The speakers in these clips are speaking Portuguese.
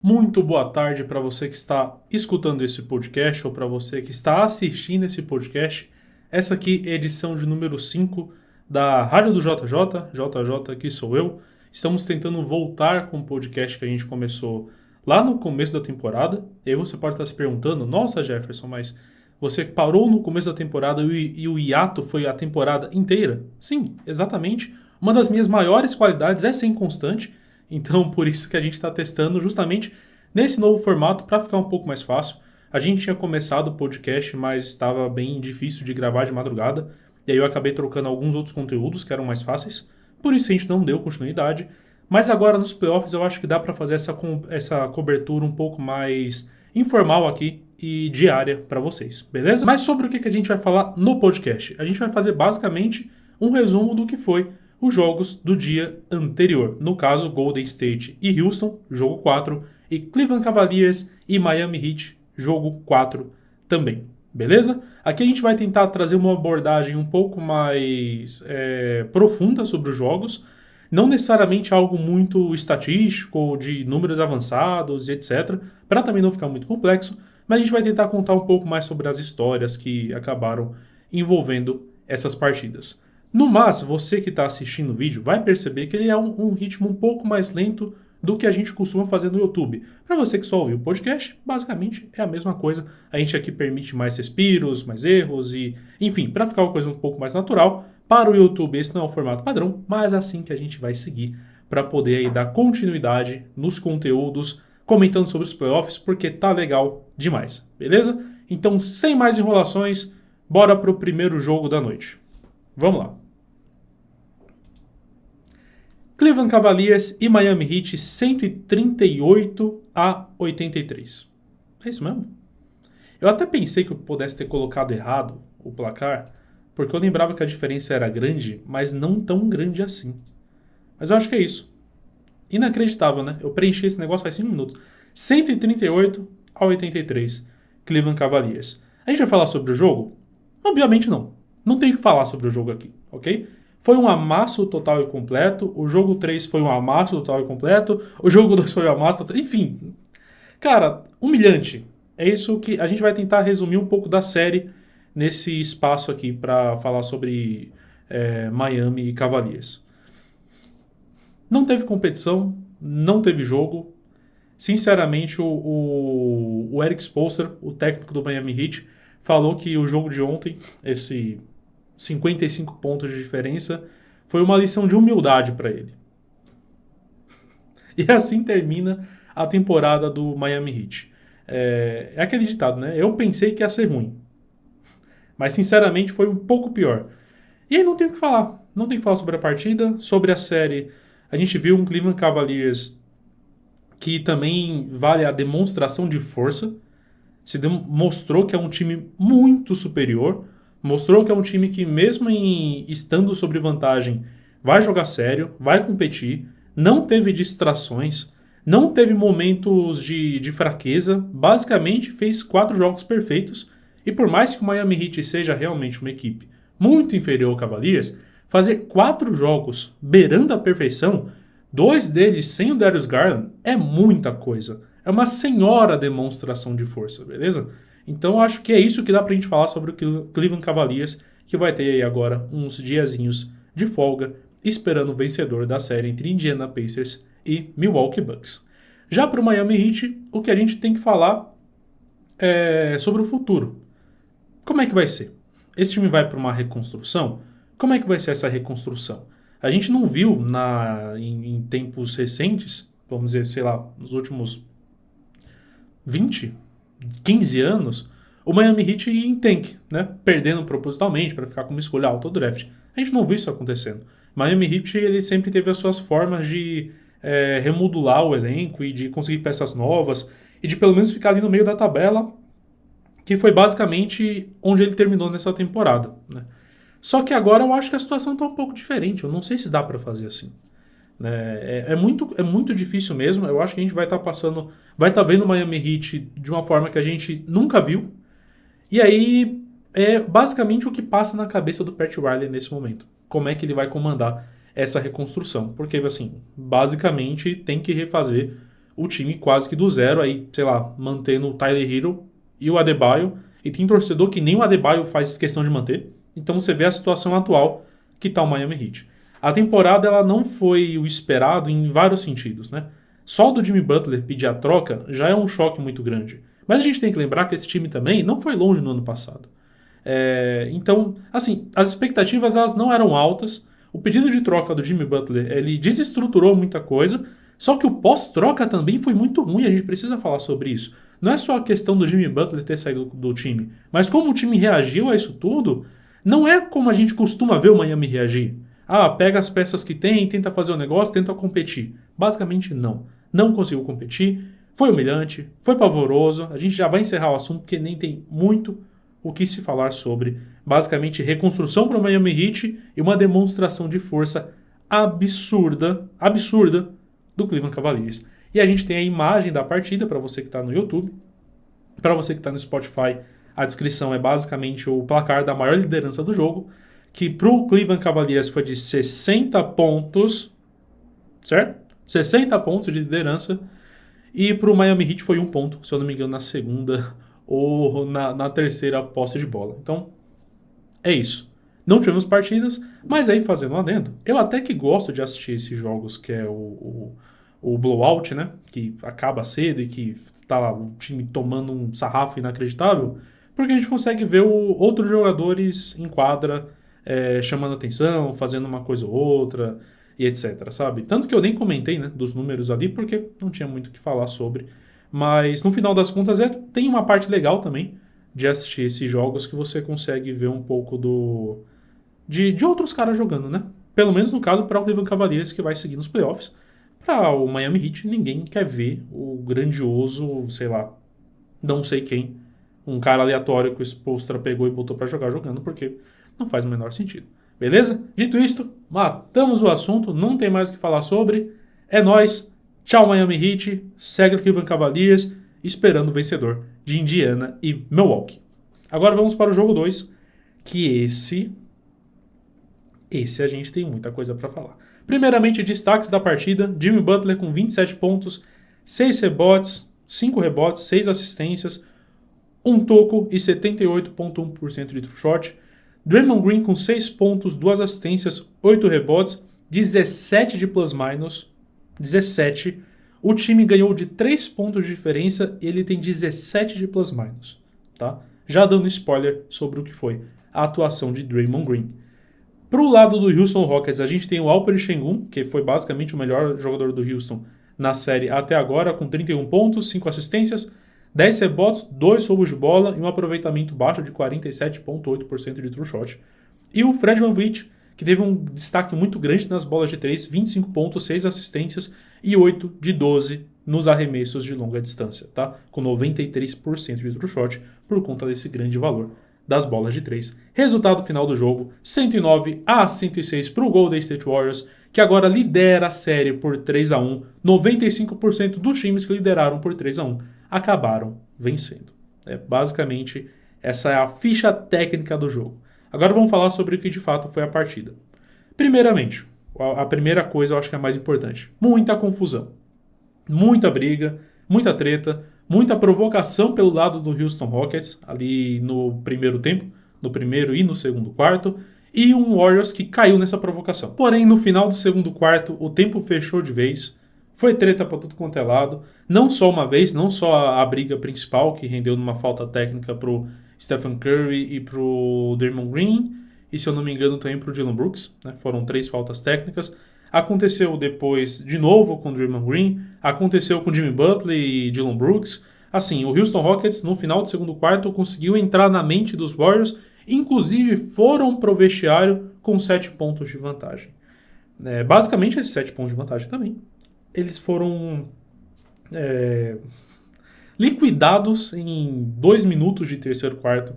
Muito boa tarde para você que está escutando esse podcast ou para você que está assistindo esse podcast. Essa aqui é a edição de número 5 da Rádio do JJ, que sou eu. Estamos tentando voltar com o podcast que a gente começou lá no começo da temporada. E aí você pode estar se perguntando, nossa Jefferson, mas você parou no começo da temporada e o hiato foi a temporada inteira? Sim, exatamente. Uma das minhas maiores qualidades é ser inconstante. Então, por isso que a gente está testando justamente nesse novo formato para ficar um pouco mais fácil. A gente tinha começado o podcast, mas estava bem difícil de gravar de madrugada. E aí eu acabei trocando alguns outros conteúdos que eram mais fáceis. Por isso a gente não deu continuidade. Mas agora nos playoffs eu acho que dá para fazer essa cobertura um pouco mais informal aqui e diária para vocês, beleza? Mas sobre o que a gente vai falar no podcast? A gente vai fazer basicamente um resumo do que foi os jogos do dia anterior. No caso, Golden State e Houston, jogo 4, e Cleveland Cavaliers e Miami Heat, jogo 4 também. Beleza? Aqui a gente vai tentar trazer uma abordagem um pouco mais profunda sobre os jogos, não necessariamente algo muito estatístico, de números avançados e etc., para também não ficar muito complexo, mas a gente vai tentar contar um pouco mais sobre as histórias que acabaram envolvendo essas partidas. No mais, você que está assistindo o vídeo vai perceber que ele é um ritmo um pouco mais lento do que a gente costuma fazer no YouTube. Para você que só ouviu o podcast, basicamente é a mesma coisa. A gente aqui permite mais respiros, mais erros e, enfim, para ficar uma coisa um pouco mais natural. Para o YouTube esse não é o formato padrão, mas é assim que a gente vai seguir para poder aí dar continuidade nos conteúdos, comentando sobre os playoffs, porque tá legal demais, beleza? Então, sem mais enrolações, bora pro primeiro jogo da noite. Vamos lá. Cleveland Cavaliers e Miami Heat 138-83. É isso mesmo? Eu até pensei que eu pudesse ter colocado errado o placar, porque eu lembrava que a diferença era grande, mas não tão grande assim. Mas eu acho que é isso. Inacreditável, né? Eu preenchi esse negócio faz 5 minutos. 138-83, Cleveland Cavaliers. A gente vai falar sobre o jogo? Obviamente não. Não tem o que falar sobre o jogo aqui, ok? Foi um amasso total e completo. O jogo 3 foi um amasso total e completo. O jogo 2 foi um amasso total... Enfim, cara, humilhante. É isso que a gente vai tentar resumir um pouco da série nesse espaço aqui para falar sobre Miami e Cavaliers. Não teve competição, não teve jogo. Sinceramente, o Eric Spoelstra, o técnico do Miami Heat, falou que o jogo de ontem, esse 55 pontos de diferença, foi uma lição de humildade para ele. E assim termina a temporada do Miami Heat. É aquele ditado, né? Eu pensei que ia ser ruim. Mas, sinceramente, foi um pouco pior. E aí não tem o que falar. Não tem o que falar sobre a partida, sobre a série. A gente viu um Cleveland Cavaliers que também vale a demonstração de força. Mostrou que é um time muito superior. Mostrou que é um time que, mesmo estando sobre vantagem, vai jogar sério, vai competir, não teve distrações, não teve momentos de fraqueza, basicamente fez 4 jogos perfeitos, e por mais que o Miami Heat seja realmente uma equipe muito inferior ao Cavaliers, fazer 4 jogos beirando a perfeição, 2 deles sem o Darius Garland, é muita coisa. É uma senhora demonstração de força, beleza? Então acho que é isso que dá pra gente falar sobre o Cleveland Cavaliers, que vai ter aí agora uns diazinhos de folga, esperando o vencedor da série entre Indiana Pacers e Milwaukee Bucks. Já para o Miami Heat, o que a gente tem que falar é sobre o futuro. Como é que vai ser? Esse time vai para uma reconstrução? Como é que vai ser essa reconstrução? A gente não viu em tempos recentes, vamos dizer, sei lá, nos últimos 20, 15 anos, o Miami Heat em tank, né? Perdendo propositalmente para ficar com uma escolha alta do draft. A gente não viu isso acontecendo. Miami Heat ele sempre teve as suas formas de remodular o elenco e de conseguir peças novas e de pelo menos ficar ali no meio da tabela, que foi basicamente onde ele terminou nessa temporada, né? Só que agora eu acho que a situação está um pouco diferente. Eu não sei se dá para fazer assim. É muito difícil mesmo. Eu acho que a gente vai estar vendo o Miami Heat de uma forma que a gente nunca viu. E aí é basicamente o que passa na cabeça do Pat Riley nesse momento. Como é que ele vai comandar essa reconstrução? Porque, assim, basicamente tem que refazer o time quase que do zero, aí, sei lá, mantendo o Tyler Hero e o Adebayo, e tem torcedor que nem o Adebayo faz questão de manter. Então você vê a situação atual que está o Miami Heat. A temporada ela não foi o esperado em vários sentidos, né? Só do Jimmy Butler pedir a troca já é um choque muito grande. Mas a gente tem que lembrar que esse time também não foi longe no ano passado. Então, assim, as expectativas elas não eram altas. O pedido de troca do Jimmy Butler, ele desestruturou muita coisa, só que o pós-troca também foi muito ruim, a gente precisa falar sobre isso. Não é só a questão do Jimmy Butler ter saído do time, mas como o time reagiu a isso tudo, não é como a gente costuma ver o Miami reagir. Ah, pega as peças que tem, tenta fazer o negócio, tenta competir. Basicamente não. Não conseguiu competir, foi humilhante, foi pavoroso. A gente já vai encerrar o assunto porque nem tem muito o que se falar sobre. Basicamente, reconstrução para o Miami Heat e uma demonstração de força absurda do Cleveland Cavaliers. E a gente tem a imagem da partida para você que está no YouTube. Para você que está no Spotify, a descrição é basicamente o placar da maior liderança do jogo, que para o Cleveland Cavaliers foi de 60 pontos, certo? 60 pontos de liderança. E para o Miami Heat foi 1 ponto, se eu não me engano, na segunda ou na terceira posse de bola. Então, é isso. Não tivemos partidas, mas aí fazendo um adendo, eu até que gosto de assistir esses jogos que é o blowout, né? Que acaba cedo e que tá lá o time tomando um sarrafo inacreditável, porque a gente consegue ver outros jogadores em quadra chamando atenção, fazendo uma coisa ou outra e etc, sabe? Tanto que eu nem comentei, né, dos números ali, porque não tinha muito o que falar sobre. Mas no final das contas tem uma parte legal também de assistir esses jogos que você consegue ver um pouco de outros caras jogando, né? Pelo menos no caso para o Cleveland Cavaliers que vai seguir nos playoffs. Para o Miami Heat ninguém quer ver o grandioso, sei lá, não sei quem, um cara aleatório que o Spoelstra pegou e botou para jogar jogando, porque não faz o menor sentido. Beleza? Dito isto, matamos o assunto, não tem mais o que falar sobre. É nóis. Tchau, Miami Heat. Segue o Cleveland Cavaliers, esperando o vencedor de Indiana e Milwaukee. Agora vamos para o jogo 2, que esse a gente tem muita coisa para falar. Primeiramente, destaques da partida. Jimmy Butler com 27 pontos, 6 rebotes, 5 rebotes, 6 assistências, 1 toco e 78,1% de true shot. Draymond Green com 6 pontos, 2 assistências, 8 rebotes, 17 de plus-minus, 17. O time ganhou de 3 pontos de diferença e ele tem 17 de plus-minus, tá? Já dando spoiler sobre o que foi a atuação de Draymond Green. Pro lado do Houston Rockets, a gente tem o Alperen Sengun, que foi basicamente o melhor jogador do Houston na série até agora, com 31 pontos, 5 assistências, 10 rebotes, 2 roubos de bola e um aproveitamento baixo de 47,8% de true shot. E o Fred VanVleet, que teve um destaque muito grande nas bolas de 3, 25 pontos, 6 assistências e 8 de 12 nos arremessos de longa distância, tá? Com 93% de true shot por conta desse grande valor das bolas de 3. Resultado final do jogo, 109-106 para o Golden State Warriors, que agora lidera a série por 3-1. 95% dos times que lideraram por 3-1 acabaram vencendo. Basicamente, essa é a ficha técnica do jogo. Agora vamos falar sobre o que de fato foi a partida. Primeiramente, a primeira coisa eu acho que é a mais importante. Muita confusão. Muita briga, muita treta, muita provocação pelo lado do Houston Rockets, ali no primeiro tempo, no primeiro e no segundo quarto, e um Warriors que caiu nessa provocação. Porém, no final do segundo quarto, o tempo fechou de vez, foi treta para tudo quanto é lado, não só uma vez, não só a briga principal, que rendeu numa falta técnica pro Stephen Curry e pro Draymond Green, e se eu não me engano também pro Dillon Brooks, né? Foram 3 faltas técnicas. Aconteceu depois de novo com o Draymond Green, aconteceu com Jimmy Butler e Dillon Brooks. Assim, o Houston Rockets no final do segundo quarto conseguiu entrar na mente dos Warriors, inclusive foram pro vestiário com 7 pontos de vantagem. Basicamente esses 7 pontos de vantagem também, eles foram liquidados em 2 minutos de terceiro quarto.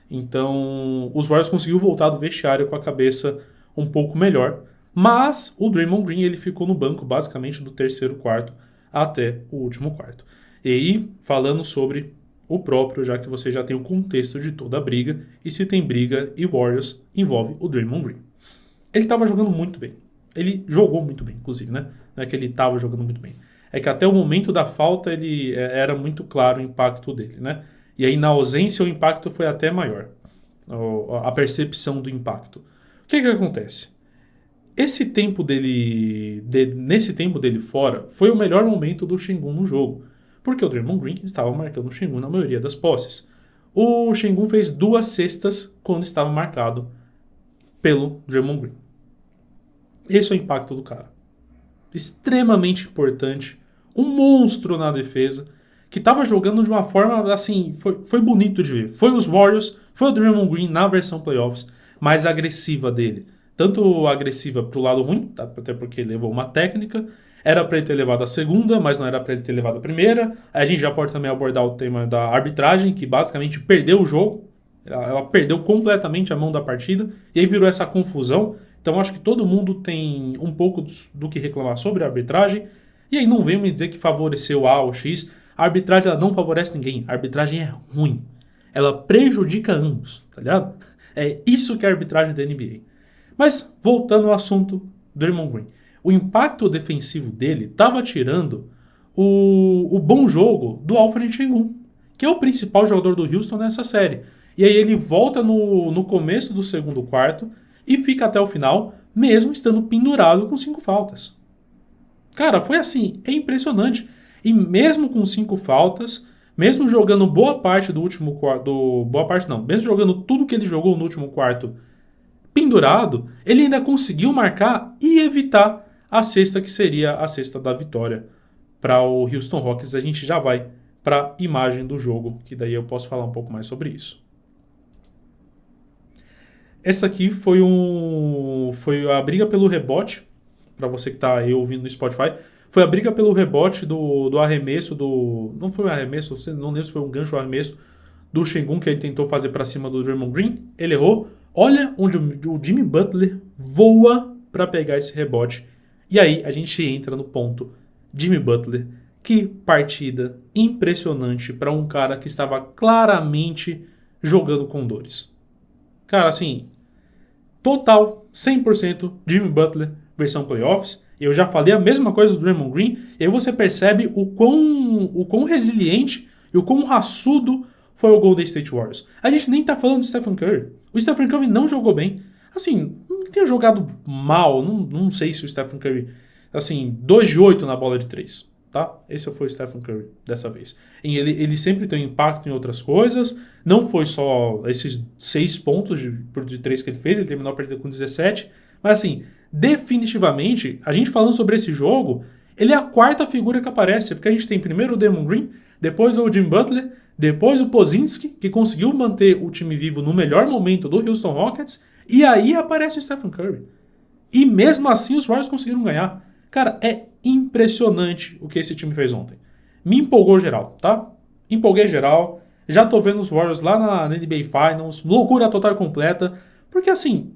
Então os Warriors conseguiram voltar do vestiário com a cabeça um pouco melhor. Mas o Draymond Green ele ficou no banco basicamente do terceiro quarto até o último quarto. E aí, falando sobre o próprio, já que você já tem o contexto de toda a briga, e se tem briga e Warriors, envolve o Draymond Green. Ele estava jogando muito bem. Ele jogou muito bem, inclusive, né? Não é que ele estava jogando muito bem. é que até o momento da falta ele era muito claro o impacto dele, né? E aí na ausência o impacto foi até maior, a percepção do impacto. O que acontece? Nesse tempo dele fora, foi o melhor momento do Sengun no jogo, porque o Draymond Green estava marcando o Sengun na maioria das posses. O Sengun fez 2 cestas quando estava marcado pelo Draymond Green. Esse é o impacto do cara. Extremamente importante, um monstro na defesa, que estava jogando de uma forma, assim, foi bonito de ver. Foi os Warriors, foi o Draymond Green na versão playoffs, mais agressiva dele. Tanto agressiva pro lado ruim, até porque levou uma técnica, era para ele ter levado a segunda, mas não era para ele ter levado a primeira. Aí a gente já pode também abordar o tema da arbitragem, que basicamente perdeu o jogo, ela perdeu completamente a mão da partida, e aí virou essa confusão. Então acho que todo mundo tem um pouco do que reclamar sobre a arbitragem, e aí não venham me dizer que favoreceu A ou X. A arbitragem ela não favorece ninguém, a arbitragem é ruim. Ela prejudica ambos, tá ligado? É isso que é a arbitragem da NBA. Mas, voltando ao assunto do Draymond Green. O impacto defensivo dele estava tirando o bom jogo do Alperen Sengun, que é o principal jogador do Houston nessa série. E aí ele volta no começo do segundo quarto e fica até o final, mesmo estando pendurado com 5 faltas. Cara, foi assim, é impressionante. E mesmo com 5 faltas, mesmo jogando boa parte do último quarto, boa parte não, mesmo jogando tudo que ele jogou no último quarto pendurado, ele ainda conseguiu marcar e evitar a cesta que seria a cesta da vitória para o Houston Rockets. A gente já vai para a imagem do jogo, que daí eu posso falar um pouco mais sobre isso. Essa aqui foi a briga pelo rebote, para você que está aí ouvindo no Spotify. Foi a briga pelo rebote do arremesso não foi um arremesso, não lembro se foi um gancho ou arremesso do Sengun que ele tentou fazer para cima do Draymond Green. Ele errou. Olha onde o Jimmy Butler voa para pegar esse rebote. E aí a gente entra no ponto. Jimmy Butler, que partida impressionante para um cara que estava claramente jogando com dores. Cara, assim, total, 100% Jimmy Butler versão playoffs. Eu já falei a mesma coisa do Draymond Green. E aí você percebe o quão resiliente e o quão raçudo foi o Golden State Warriors. A gente nem tá falando de Stephen Curry. O Stephen Curry não jogou bem. Assim, não tem jogado mal. Não sei se o Stephen Curry... Assim, 2 de 8 na bola de 3. Tá? Esse foi o Stephen Curry dessa vez. E ele sempre tem um impacto em outras coisas. Não foi só esses 6 pontos de 3 que ele fez. Ele terminou a partida com 17. Mas assim, definitivamente, a gente falando sobre esse jogo, ele é a 4ª figura que aparece. Porque a gente tem primeiro o Draymond Green, depois o Jimmy Butler, depois o Pozinski, que conseguiu manter o time vivo no melhor momento do Houston Rockets, e aí aparece o Stephen Curry. E mesmo assim os Warriors conseguiram ganhar. Cara, é impressionante o que esse time fez ontem. Me empolgou geral, tá? Empolguei geral. Já tô vendo os Warriors lá na NBA Finals. Loucura total e completa. Porque assim,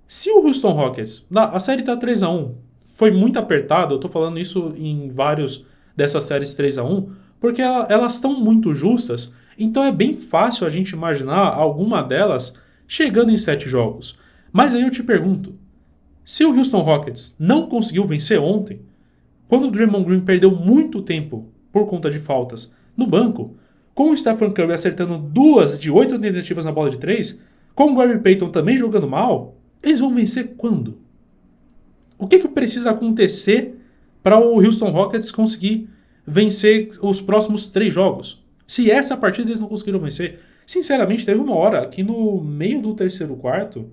se o Houston Rockets... A série tá 3-1. Foi muito apertado. Eu tô falando isso em vários dessas séries 3-1. Porque elas estão muito justas. Então é bem fácil a gente imaginar alguma delas chegando em 7 jogos. Mas aí eu te pergunto. Se o Houston Rockets não conseguiu vencer ontem, quando o Draymond Green perdeu muito tempo por conta de faltas no banco, com o Stephen Curry acertando 2 de 8 tentativas na bola de 3, com o Gary Payton também jogando mal, eles vão vencer quando? O que precisa acontecer para o Houston Rockets conseguir vencer os próximos 3 jogos? Se essa partida eles não conseguiram vencer, sinceramente, teve uma hora aqui no meio do terceiro quarto,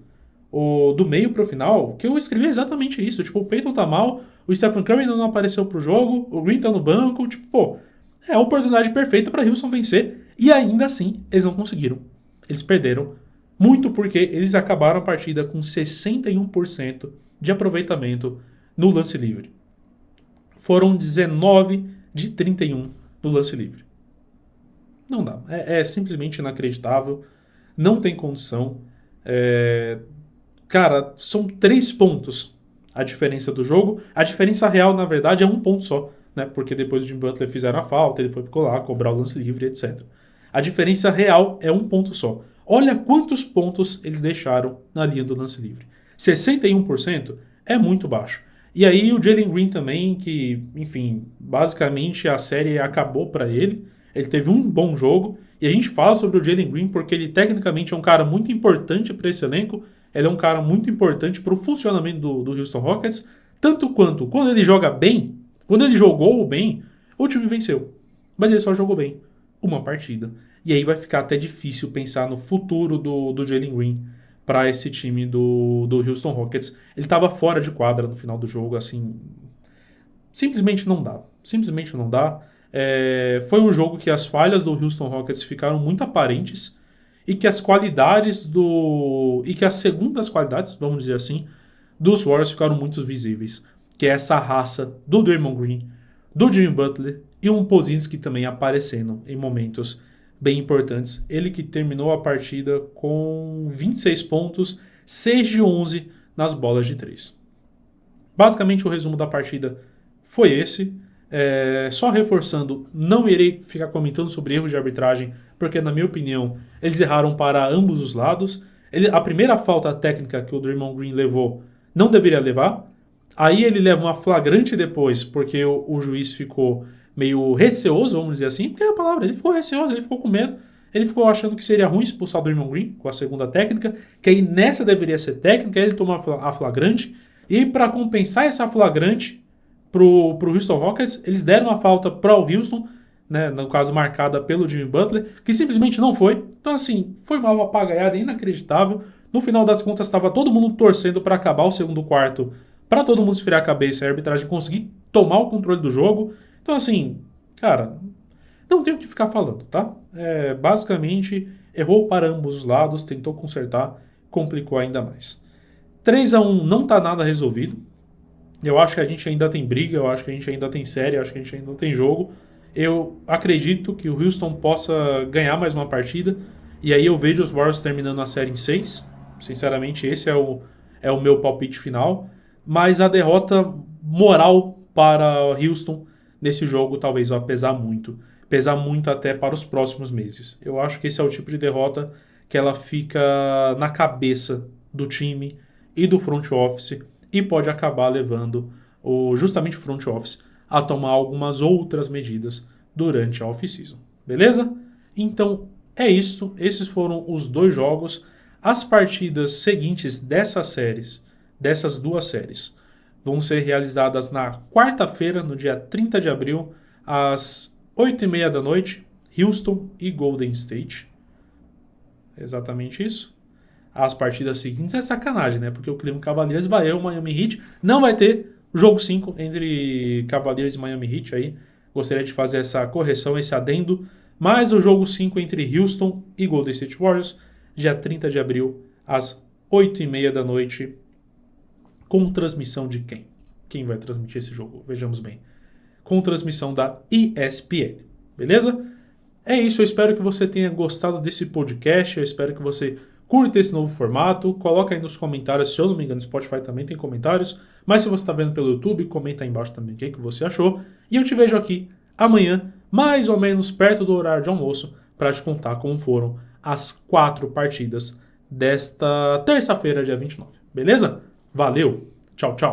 do meio pro final, que eu escrevi exatamente isso. Tipo, o Peyton tá mal, o Stephen Curry ainda não apareceu pro jogo, o Green tá no banco, tipo, pô, é a oportunidade perfeita pra Houston vencer. E ainda assim, eles não conseguiram. Eles perderam. Muito porque eles acabaram a partida com 61% de aproveitamento no lance livre. Foram 19 de 31 no lance livre. Não dá. É simplesmente inacreditável. Não tem condição. Cara, são 3 pontos a diferença do jogo. A diferença real, na verdade, é 1 ponto só, né? Porque depois o Jimmy Butler fizeram a falta, ele foi colar, cobrar o lance livre, etc. A diferença real é 1 ponto só. Olha quantos pontos eles deixaram na linha do lance livre. 61% é muito baixo. E aí o Jalen Green também, que, enfim, basicamente a série acabou para ele. Ele teve um bom jogo. E a gente fala sobre o Jalen Green porque ele tecnicamente é um cara muito importante para esse elenco. Ele é um cara muito importante para o funcionamento do Houston Rockets. Tanto quanto quando ele joga bem, quando ele jogou bem, o time venceu. Mas ele só jogou bem uma partida. E aí vai ficar até difícil pensar no futuro do Jalen Green para esse time do Houston Rockets. Ele estava fora de quadra no final do jogo, assim. Simplesmente não dá. Simplesmente não dá. Foi um jogo que as falhas do Houston Rockets ficaram muito aparentes e que as qualidades e que as segundas qualidades, vamos dizer assim, dos Warriors ficaram muito visíveis. Que é essa raça do Draymond Green, do Jimmy Butler e um Pozinski também aparecendo em momentos bem importantes. Ele que terminou a partida com 26 pontos, 6 de 11 nas bolas de 3. Basicamente o resumo da partida foi esse. Só reforçando, não irei ficar comentando sobre erros de arbitragem, porque na minha opinião eles erraram para ambos os lados. A primeira falta técnica que o Draymond Green levou não deveria levar. Aí ele leva uma flagrante depois, porque o juiz ficou meio receoso, vamos dizer assim, porque é a palavra, ele ficou receoso, ele ficou com medo, ele ficou achando que seria ruim expulsar o Draymond Green com a segunda técnica, que aí nessa deveria ser técnica, aí ele tomou a flagrante, e para compensar essa flagrante pro Houston Rockets, eles deram uma falta para o Houston, né, no caso marcada pelo Jimmy Butler, que simplesmente não foi. Então assim, foi uma apagaiada inacreditável. No final das contas estava todo mundo torcendo para acabar o segundo quarto, para todo mundo esfriar a cabeça e a arbitragem conseguir tomar o controle do jogo. Então, assim, cara, não tem o que ficar falando, tá? Basicamente, errou para ambos os lados, tentou consertar, complicou ainda mais. 3-1 não tá nada resolvido. Eu acho que a gente ainda tem briga, eu acho que a gente ainda tem série, eu acho que a gente ainda tem jogo. Eu acredito que o Houston possa ganhar mais uma partida, e aí eu vejo os Warriors terminando a série em 6. Sinceramente, esse é o meu palpite final. Mas a derrota moral para Houston nesse jogo talvez vá pesar muito. Pesar muito até para os próximos meses. Eu acho que esse é o tipo de derrota que ela fica na cabeça do time e do front office e pode acabar levando justamente o front office a tomar algumas outras medidas durante a off-season. Beleza? Então é isso. Esses foram os 2 jogos. As partidas seguintes dessas 2 séries, vão ser realizadas na quarta-feira, no dia 30 de abril, às 8h30 da noite, Houston e Golden State. Exatamente isso. As partidas seguintes é sacanagem, né? Porque o Cleveland Cavaliers vai o Miami Heat. Não vai ter jogo 5 entre Cavaliers e Miami Heat aí. Gostaria de fazer essa correção, esse adendo. Mas o jogo 5 entre Houston e Golden State Warriors, dia 30 de abril, às 8h30 da noite, com transmissão de quem? Quem vai transmitir esse jogo? Vejamos bem. Com transmissão da ESPN. Beleza? É isso, eu espero que você tenha gostado desse podcast, eu espero que você curta esse novo formato, coloca aí nos comentários, se eu não me engano, no Spotify também tem comentários, mas se você está vendo pelo YouTube, comenta aí embaixo também o que você achou, e eu te vejo aqui amanhã, mais ou menos perto do horário de almoço, para te contar como foram as 4 partidas desta terça-feira, dia 29. Beleza? Valeu, tchau, tchau.